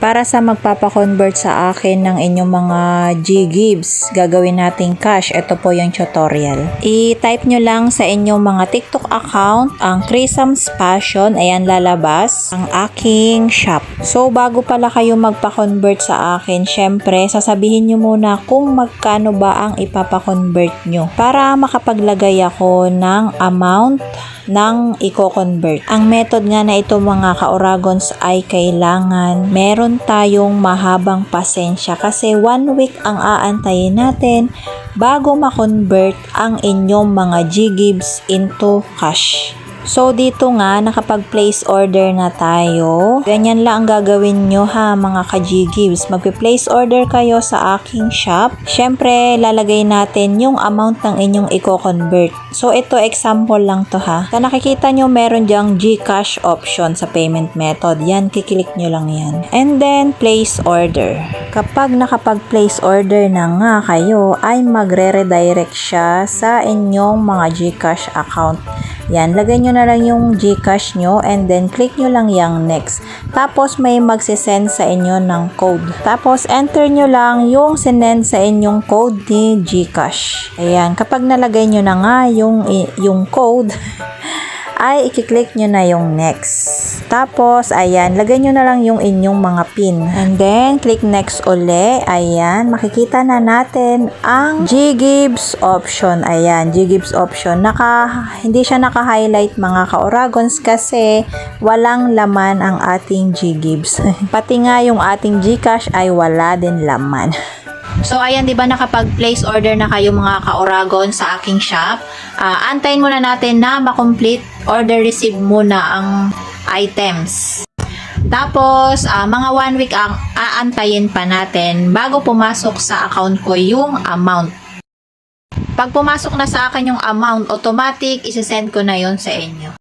Para sa magpapakonvert sa akin ng inyong mga Ggives, gagawin nating cash. Ito po yung tutorial. I-type nyo lang sa inyong mga TikTok account ang Chrisam's Passion. Ayan, lalabas ang aking shop. So, bago pala kayo magpa-convert sa akin, syempre, sasabihin nyo muna kung magkano ba ang ipapakonvert nyo para makapaglagay ako ng amount ng i-convert. Ang method nga na ito mga ka-Oragons ay kailangan meron tayong mahabang pasensya kasi 1 week ang aantayin natin bago ma-convert ang inyong mga Ggives into cash. So, dito nga, nakapag-place order na tayo. Ganyan lang ang gagawin nyo ha, mga ka-Ggives. Mag-place order kayo sa aking shop. Siyempre, lalagay natin yung amount ng inyong i-convert. So, ito, example lang to ha. Sa nakikita nyo, meron dyang Gcash option sa payment method. Yan, kiklik nyo lang yan. And then, place order. Kapag nakapag-place order na nga kayo, ay magre-redirect siya sa inyong mga Gcash account. Yan, lagay nyo na lang yung Gcash nyo and then click nyo lang yung next. Tapos may magsisend sa inyo ng code. Tapos enter nyo lang yung sinend sa inyong code ni Gcash. Ayan, kapag nalagay nyo na nga yung code, ay i-click nyo na yung next. Tapos, ayan, lagay nyo na lang yung inyong mga pin. And then, click next uli. Ayan, makikita na natin ang Ggives option. Ayan, Ggives option. Hindi siya naka-highlight mga ka-Oragons kasi walang laman ang ating Ggives. Pati nga yung ating Gcash ay wala din laman. So, ayan, di ba nakapag-place order na kayo mga ka-Oragon sa aking shop? Antayin muna natin na ma-complete order receive muna ang items. Tapos, mga 1 week ang aantayin pa natin bago pumasok sa account ko yung amount. Pag pumasok na sa akin yung amount, automatic, isesend ko na yon sa inyo.